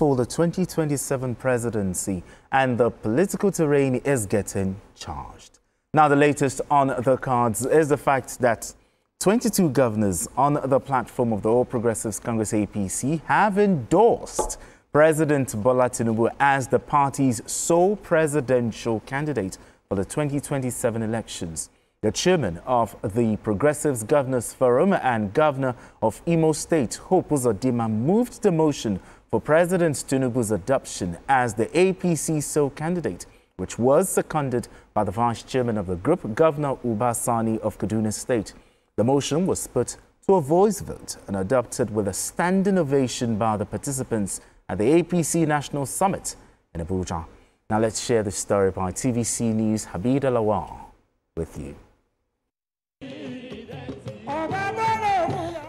for the 2027 presidency, and the political terrain is getting charged. Now, the latest on the cards is the fact that 22 governors on the platform of the All Progressives Congress APC have endorsed President Bola Tinubu as the party's sole presidential candidate for the 2027 elections. The chairman of the Progressives Governors Forum and governor of Imo State, Hope Uzodimma, moved the motion for President Tinubu's adoption as the APC sole candidate, which was seconded by the vice chairman of the group, Governor Uba Sani of Kaduna State. The motion was put to a voice vote and adopted with a standing ovation by the participants at the APC National Summit in Abuja. Now let's share the story by TVC News' Habida Lawal with you.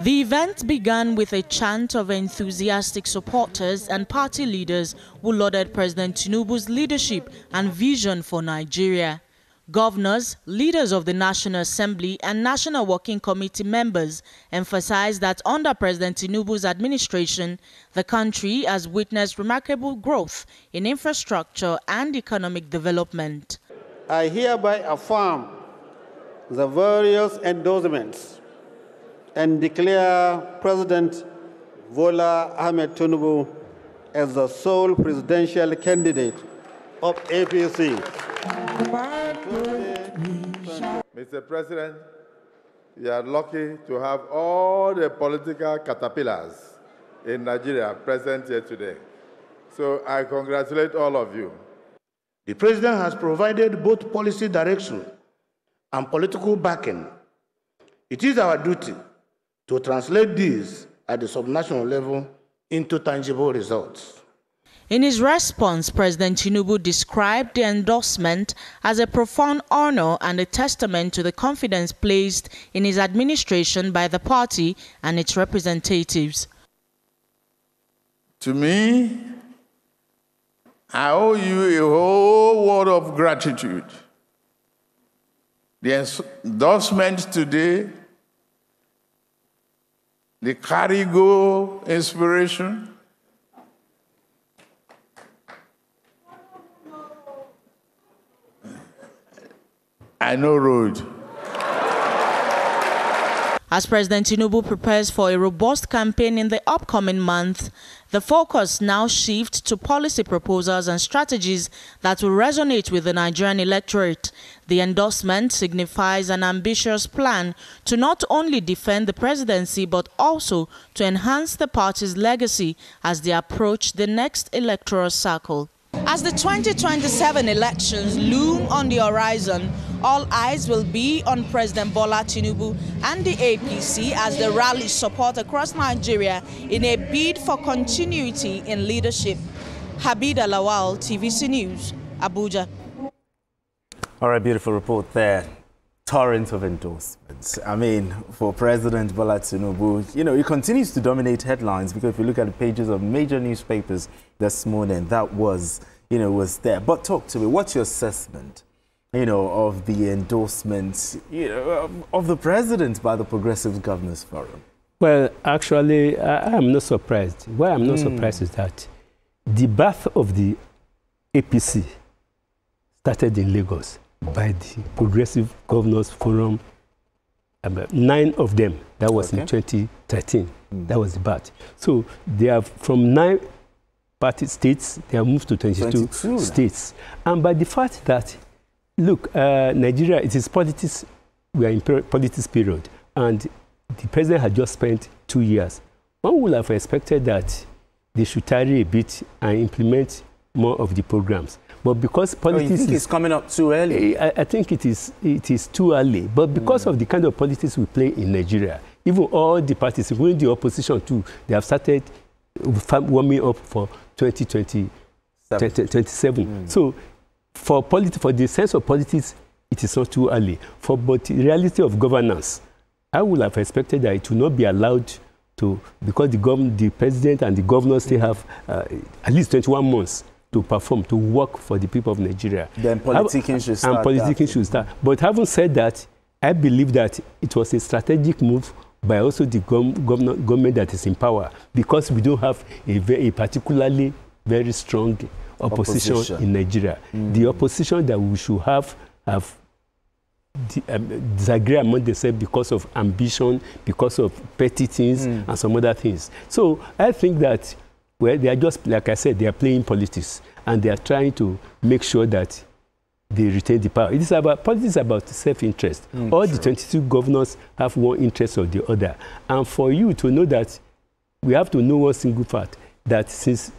The event began with a chant of enthusiastic supporters and party leaders who lauded President Tinubu's leadership and vision for Nigeria. Governors, leaders of the National Assembly and National Working Committee members emphasized that under President Tinubu's administration, the country has witnessed remarkable growth in infrastructure and economic development. I hereby affirm the various endorsements and declare President Bola Ahmed Tinubu as the sole presidential candidate of APC. Mr. President, you are lucky to have all the political caterpillars in Nigeria present here today. So I congratulate all of you. The President has provided both policy direction and political backing. It is our duty to translate these at the subnational level into tangible results. In his response, President Tinubu described the endorsement as a profound honor and a testament to the confidence placed in his administration by the party and its representatives. To me, I owe you a whole world of gratitude. The endorsement today, the carry-go inspiration, I know road. As President Tinubu prepares for a robust campaign in the upcoming month, the focus now shifts to policy proposals and strategies that will resonate with the Nigerian electorate. The endorsement signifies an ambitious plan to not only defend the presidency but also to enhance the party's legacy as they approach the next electoral cycle. As the 2027 elections loom on the horizon, all eyes will be on President Bola Tinubu and the APC as they rally support across Nigeria in a bid for continuity in leadership. Habida Lawal, TVC News, Abuja. All right, beautiful report there. Torrent of endorsements. I mean, for President Bola Tinubu, you know, he continues to dominate headlines because if you look at the pages of major newspapers this morning, that was, you know, was there. But talk to me, what's your assessment, you know, of the endorsements, you know, of the president by the Progressive Governors Forum? Well, actually, I am not surprised. Why I'm not surprised is that the birth of the APC started in Lagos by the Progressive Governors Forum, 9 of them. That was in 2013. That was the birth. So they have, from 9 party states, they have moved to 22 states. And by the fact that, look, Nigeria, it is politics, we are in politics period, and the president had just spent 2 years. One would have expected that they should tarry a bit and implement more of the programs. But because politics is coming up too early. I think it is too early. But because of the kind of politics we play in Nigeria, even all the parties, including the opposition too, they have started warming up for 2027. So for the sense of politics, it is not too early. But the reality of governance, I would have expected that it will not be allowed to, because the president and the governors still have at least 21 months to perform, to work for the people of Nigeria. Then politicking should start. But having said that, I believe that it was a strategic move by also the government that is in power, because we don't have a particularly very strong opposition in Nigeria. The opposition that we should have disagree among themselves because of ambition, because of petty things and some other things. So I think that, well, they are just, like I said, they are playing politics, and they are trying to make sure that they retain the power. It is about politics, about self-interest. All the 22 governors have one interest or the other. And for you to know that, we have to know one single fact, that since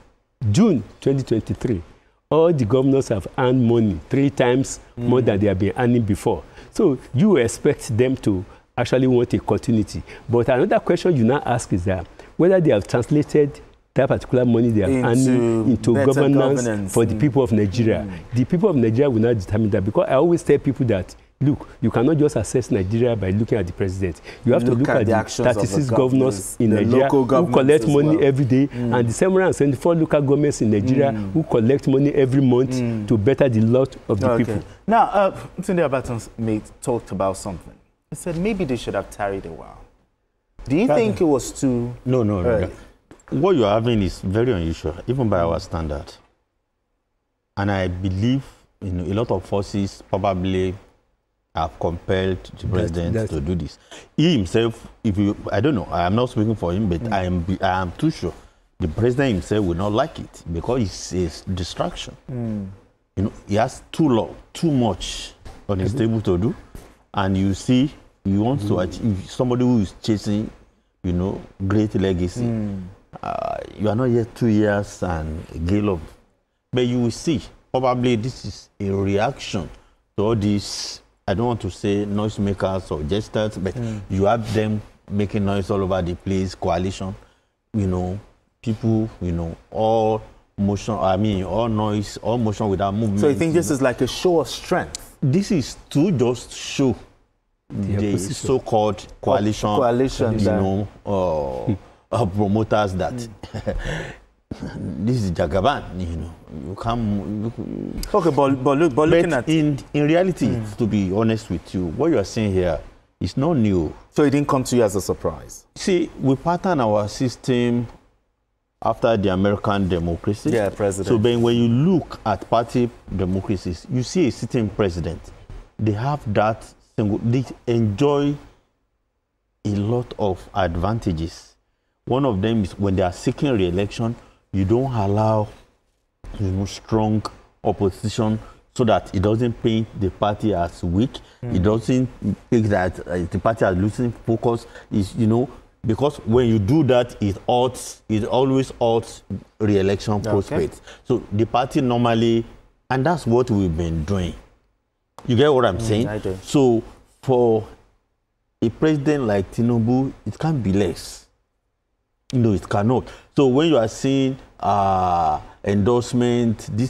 June 2023, all the governors have earned money 3 times more than they have been earning before. So you expect them to actually want a continuity. But another question you now ask is that whether they have translated that particular money they are earning into governance for the people of Nigeria. The people of Nigeria will not determine that, because I always tell people that, look, you cannot just assess Nigeria by looking at the president. You have to look at the 36 governors in Nigeria who collect money every day, and the 774 local governments in Nigeria who collect money every month to better the lot of the people. Now, Tunde Abaton talked about something. He said maybe they should have tarried a while. Do you think it was too early? What you're having is very unusual, even by our standard. And I believe a lot of forces probably have compelled the president to do this. He himself, I don't know, I am not speaking for him, but I am too sure the president himself will not like it, because it's a distraction. He has too much on his table to do, and you see, he wants to achieve somebody who is chasing, great legacy. You are not yet 2 years and a gale of, but you will see, probably this is a reaction to all these, I don't want to say noisemakers or jesters, but you have them making noise all over the place, coalition, people, all motion, all noise, all motion without movement. So you think this is like a show of strength? This is to just show the so-called coalition, promoters that this is Jagaban, you can't. Okay, but looking at in reality, to be honest with you, what you are saying here is not new. So it didn't come to you as a surprise. See, we pattern our system after the American democracy. Yeah, president. So when you look at party democracies, you see a sitting president. They have that single. They enjoy a lot of advantages. One of them is when they are seeking re-election, you don't allow strong opposition, so that it doesn't paint the party as weak. It doesn't think that the party is losing focus. Because when you do that, it always halts re-election prospects. So the party normally, and that's what we've been doing. You get what I'm saying? I do. So for a president like Tinubu, it can't be less. No, it cannot. So when you are seeing endorsement, the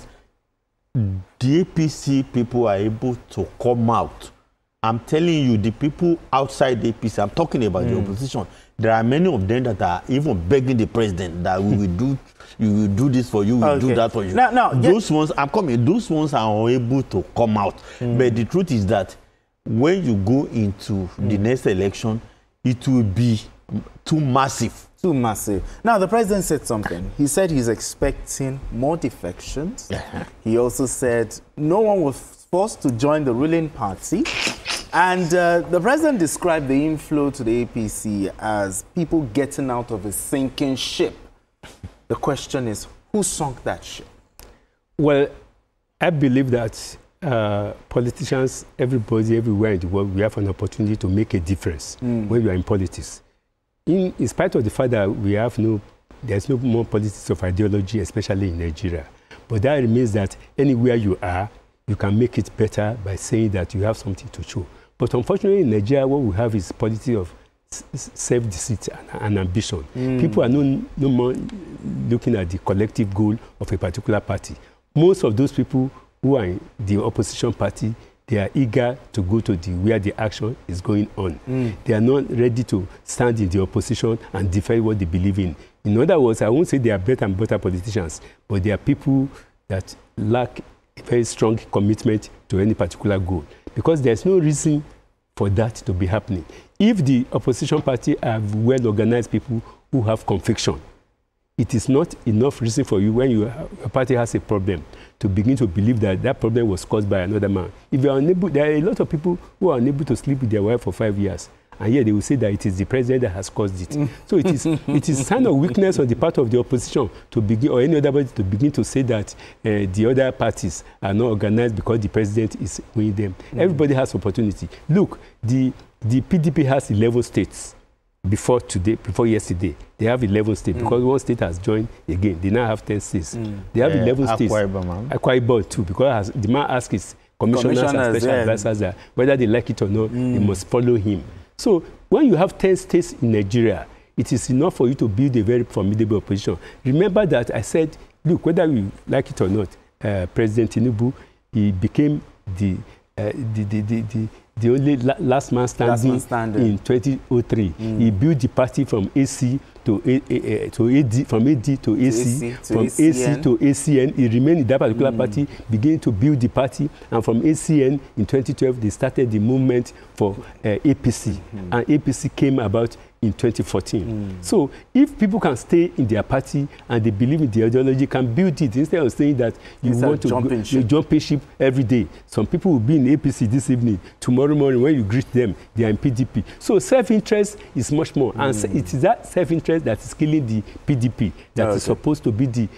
APC people are able to come out. I'm telling you, the people outside the APC, I'm talking about the opposition, there are many of them that are even begging the president that we will do this for you, we will do that for you. Those ones, those ones are unable to come out. But the truth is that when you go into the next election, it will be too massive. Too massive. Now, the president said something. He said he's expecting more defections. He also said no one was forced to join the ruling party. And the president described the inflow to the APC as people getting out of a sinking ship. The question is, who sunk that ship? Well, I believe that politicians, everybody, everywhere in the world, we have an opportunity to make a difference when we are in politics. In spite of the fact that there's no more politics of ideology, especially in Nigeria. But that means that anywhere you are, you can make it better by saying that you have something to show. But unfortunately, in Nigeria, what we have is politics of self-deceit and ambition. People are no more looking at the collective goal of a particular party. Most of those people who are in the opposition party, they are eager to go to where the action is going on. They are not ready to stand in the opposition and defend what they believe in. In other words, I won't say they are better and better politicians, but they are people that lack a very strong commitment to any particular goal. Because there's no reason for that to be happening. If the opposition party have well-organized people who have conviction, it is not enough reason for you when your party has a problem to begin to believe that that problem was caused by another man. If you are unable, there are a lot of people who are unable to sleep with their wife for 5 years, and yet they will say that it is the president that has caused it. So it is a sign of weakness on the part of the opposition to begin, or any other party to begin to say that the other parties are not organized because the president is winning them. Everybody has opportunity. Look, the PDP has 11 states. Before yesterday, they have 11 states because one state has joined again. They now have 10 states. They have 11 states. Akwa Ibom too, because the man asked his commissioners and special advisors that whether they like it or not, they must follow him. So when you have 10 states in Nigeria, it is enough for you to build a very formidable opposition. Remember that I said, look, whether you like it or not, President Tinubu, he became the only last man standing in 2003. He built the party from AC to AD, from AD to AC, from AC to ACN. He remained in that particular party, began to build the party, and from ACN in 2012, they started the movement for APC, and APC came about in 2014. So if people can stay in their party and they believe in the ideology, can build it instead of saying that you want to jump ship every day. Some people will be in APC this evening. Tomorrow morning, when you greet them, they are in PDP. So self-interest is much more. And it is that self-interest that is killing the PDP that is supposed to be the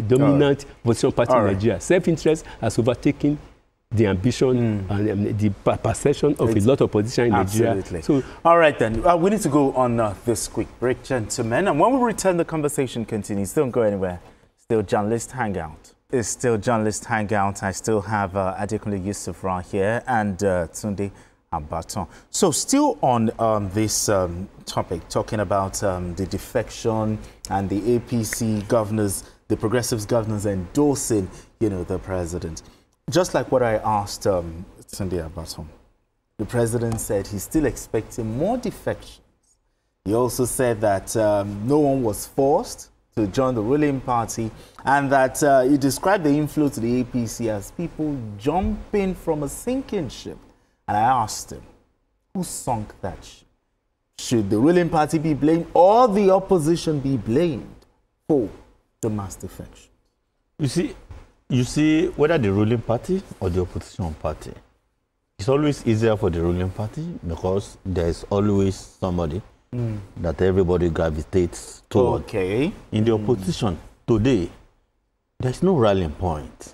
dominant opposition party in Nigeria. Self-interest has overtaken the ambition and the perception of a lot of opposition in Nigeria. So, all right, then. We need to go on this quick break, gentlemen. And when we return, the conversation continues. Don't go anywhere. Still Journalist Hangout. It's still Journalist Hangout. I still have Adekunle Yusuf right here and Tunde Abaton. So still on this topic, talking about the defection and the APC governors, the progressives governors endorsing, the president. Just like what I asked Tunde Abaton, the president said he's still expecting more defections. He also said that no one was forced to join the ruling party, and that he described the inflow to the APC as people jumping from a sinking ship. And I asked him, who sunk that ship? Should the ruling party be blamed or the opposition be blamed for the mass defection? You see, whether the ruling party or the opposition party, it's always easier for the ruling party because there's always somebody that everybody gravitates toward. Okay. In the opposition today, there's no rallying point.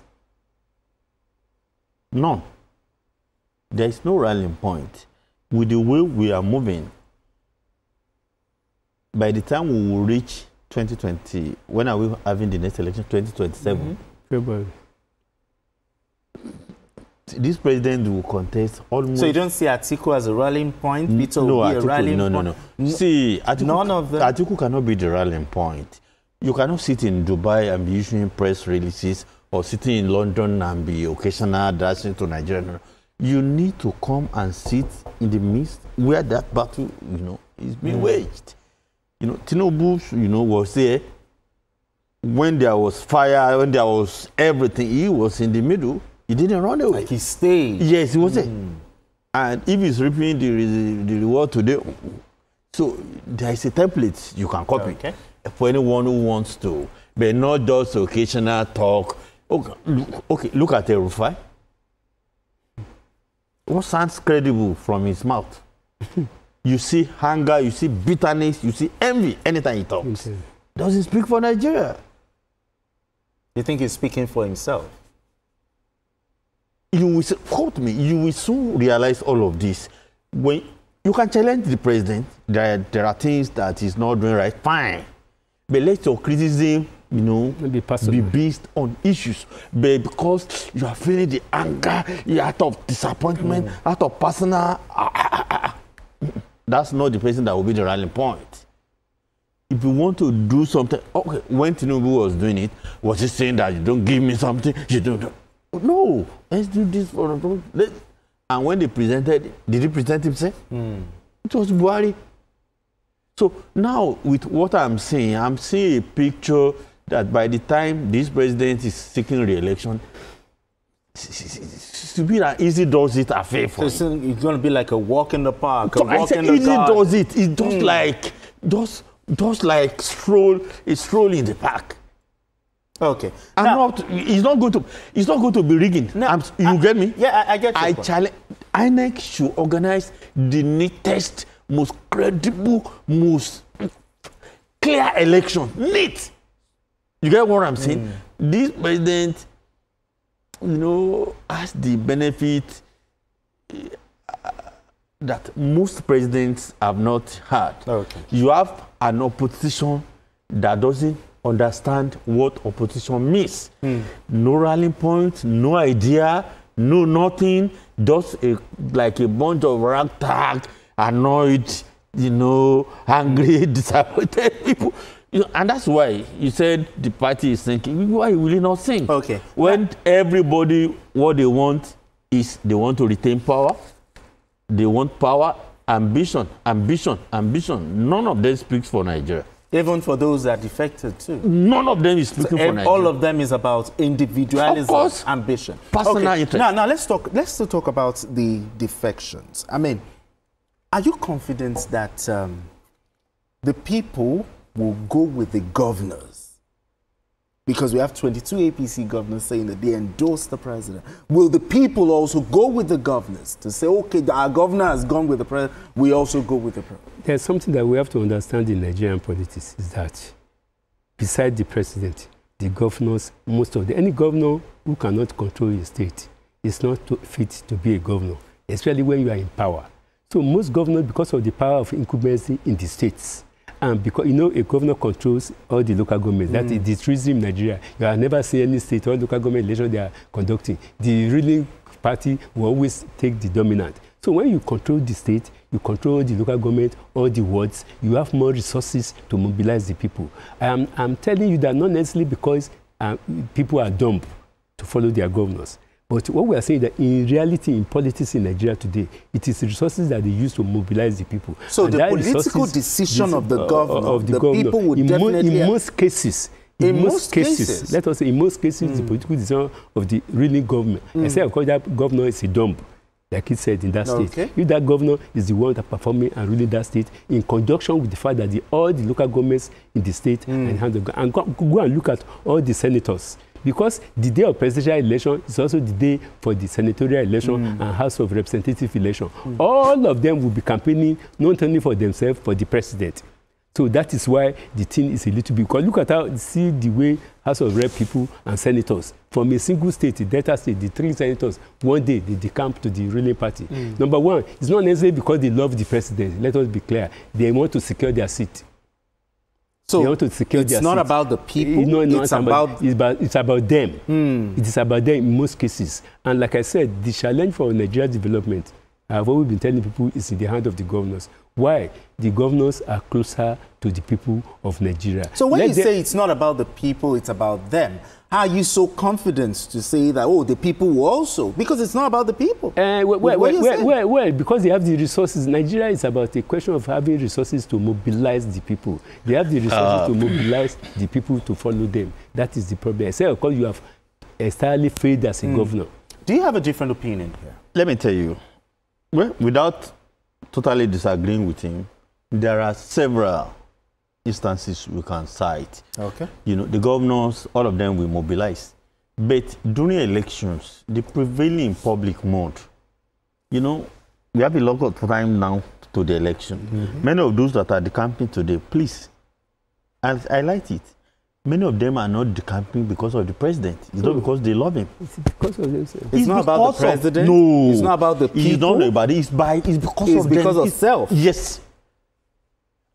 None. There's no rallying point. With the way we are moving, by the time we will reach 2020, when are we having the next election? 2027. February. This president will contest almost. So you don't see Atiku as a rallying point? Peter will be a rallying point? No. See, none of them. Atiku cannot be the rallying point. You cannot sit in Dubai and be issuing press releases or sitting in London and be occasional dashing to Nigeria. You need to come and sit in the midst where that battle, is being waged. Tinubu, was there. When there was fire, when there was everything, he was in the middle. He didn't run away. Like he stayed. Yes, he was there. And if he's reaping the reward today, so there is a template you can copy for anyone who wants to, but not just occasional talk. Okay, look at Rufai. What sounds credible from his mouth? You see hunger, you see bitterness, you see envy anytime he talks. Does he speak for Nigeria? You think he's speaking for himself? You will quote me. You will soon realize all of this. When you can challenge the president, there are things that he's not doing right. Fine, but let your criticism, be based on issues. But because you are feeling the anger, you're out of disappointment, out of personal, that's not the person that will be the rallying point. If you want to do something, okay, when Tinubu was doing it, was he saying that you don't give me something, you don't? No, let's do this for the. And when they presented, did he present himself? It was Buhari. So now, with what I'm seeing a picture that by the time this president is seeking re-election, to be an easy does it affair for so it's going to be like a walk in the park, a so walk I in said the easy garden. does it. It's just like stroll in the park. Okay. I'm not. It's not going to be rigging. No, you get me? Yeah, I get you. I challenge. INEC should organize the neatest, most credible, most clear election. Neat. You get what I'm saying? This president, has the benefit that most presidents have not had. Okay. You have an opposition that doesn't understand what opposition means. No rallying point, no idea, no nothing, just like a bunch of ragtag, annoyed, angry, disappointed people. And that's why you said the party is thinking, why will you not sing? Okay. When everybody, what they want is they want to retain power. They want power, ambition. None of them speaks for Nigeria. Even for those that defected too. None of them is speaking for Nigeria. All of them is about individualism, of course, ambition, personal interest. Now let's still talk about the defections. I mean, are you confident that the people will go with the governors? Because we have 22 APC governors saying that they endorse the president. Will the people also go with the governors to say, okay, our governor has gone with the president, we also go with the president? There's something that we have to understand in Nigerian politics is that beside the president, the governors, any governor who cannot control his state is not fit to be a governor, especially when you are in power. So most governors, because of the power of incumbency in the states, and because, a governor controls all the local governments. That is the truism in Nigeria. You have never seen any state or local government election they are conducting. The ruling party will always take the dominant. So when you control the state, you control the local government, all the wards, you have more resources to mobilize the people. I'm telling you that not necessarily because people are dumb to follow their governors. But what we are saying is that in reality, in politics in Nigeria today, it is resources that they use to mobilize the people. So and the political decision of the governor, people would definitely... In most cases, let us say in most cases, the political decision of the ruling government. I say, of course, that governor is a dumb, like he said, in that state. If that governor is the one that performing and ruling that state, in conjunction with the fact that all the local governments in the state and go and look at all the senators. Because the day of presidential election is also the day for the senatorial election and House of Representative election. All of them will be campaigning not only for themselves, but the president. So that is why the thing is a little bit. Because look at see the way House of Rep people and senators from a single state, the Delta state, the 3 senators, one day they decamp to the ruling party. Number one, it's not necessarily because they love the president. Let us be clear. They want to secure their seat. So it's not about the people, it's about them. It is about them in most cases. And like I said, the challenge for Nigeria's development, I've always been telling people, is in the hand of the governors. Why? The governors are closer to the people of Nigeria. So when you say it's not about the people, it's about them, how are you so confident to say that, the people will also? Because it's not about the people. Well, because they have the resources. Nigeria is about a question of having resources to mobilize the people. They have the resources to mobilize the people to follow them. That is the problem. I say, of course, you have entirely failed as a governor. Do you have a different opinion here? Let me tell you, without totally disagreeing with him, there are several instances we can cite. Okay. The governors, all of them will mobilize. But during elections, the prevailing public mode, we have a lot of time now to the election. Many of those that are decamping today, please, and I like it, many of them are not decamping because of the president. It's not because they love him. It's because of themselves. It's not about the president. No. It's not about the people. It's not anybody. It's because of self. Yes.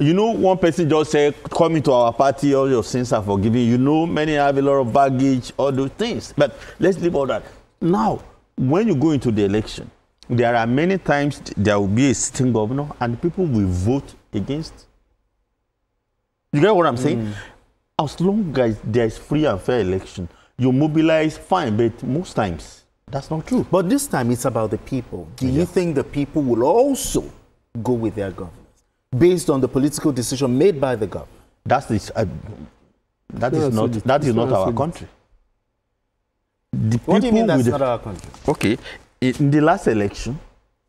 One person just said, come into our party, all your sins are forgiven. Many have a lot of baggage, all those things. But let's leave all that. Now, when you go into the election, there are many times there will be a sitting governor and people will vote against. You get what I'm saying? As long as there is free and fair election, you mobilize, fine, but most times, that's not true. But this time, it's about the people. Do you think the people will also go with their governors, based on the political decision made by the government? That is not our country. What do you mean that's not our country? Okay, in the last election,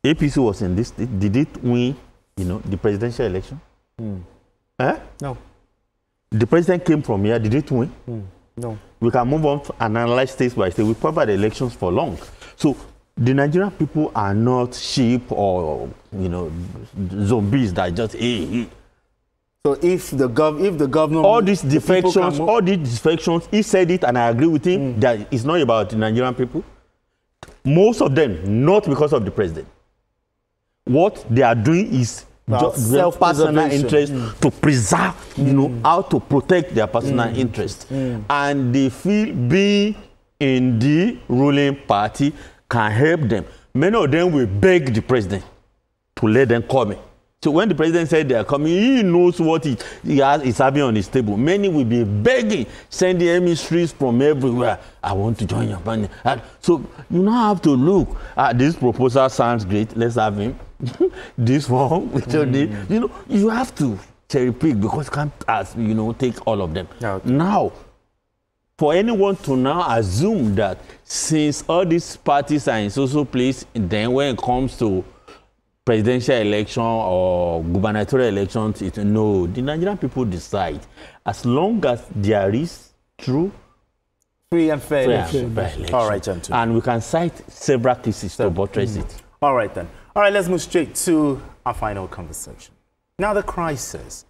APC was in this state. Did it win, the presidential election? No. The president came from here. Did it win? No. We can move on and analyze state by state. We covered the elections for long. So the Nigerian people are not sheep or, zombies that just, So if the governor... All these defections, he said it and I agree with him that it's not about the Nigerian people. Most of them, not because of the president. What they are doing is just their personal interest to preserve, how to protect their personal interest. And they feel being in the ruling party can help them. Many of them will beg the president to let them come in. So when the president said they are coming, he knows what he is having on his table. Many will be begging, sending emissaries from everywhere. I want to join your party. So you now have to look. This proposal sounds great. Let's have him. This one, you have to cherry pick because you can't, take all of them. Okay. Now, for anyone to now assume that since all these parties are in social place, then when it comes to presidential election or gubernatorial elections, no, the Nigerian people decide. As long as there is true, free and fair election. All right, gentlemen. And we can cite several cases to buttress it. All right, then. All right, let's move straight to our final conversation. Now, the crisis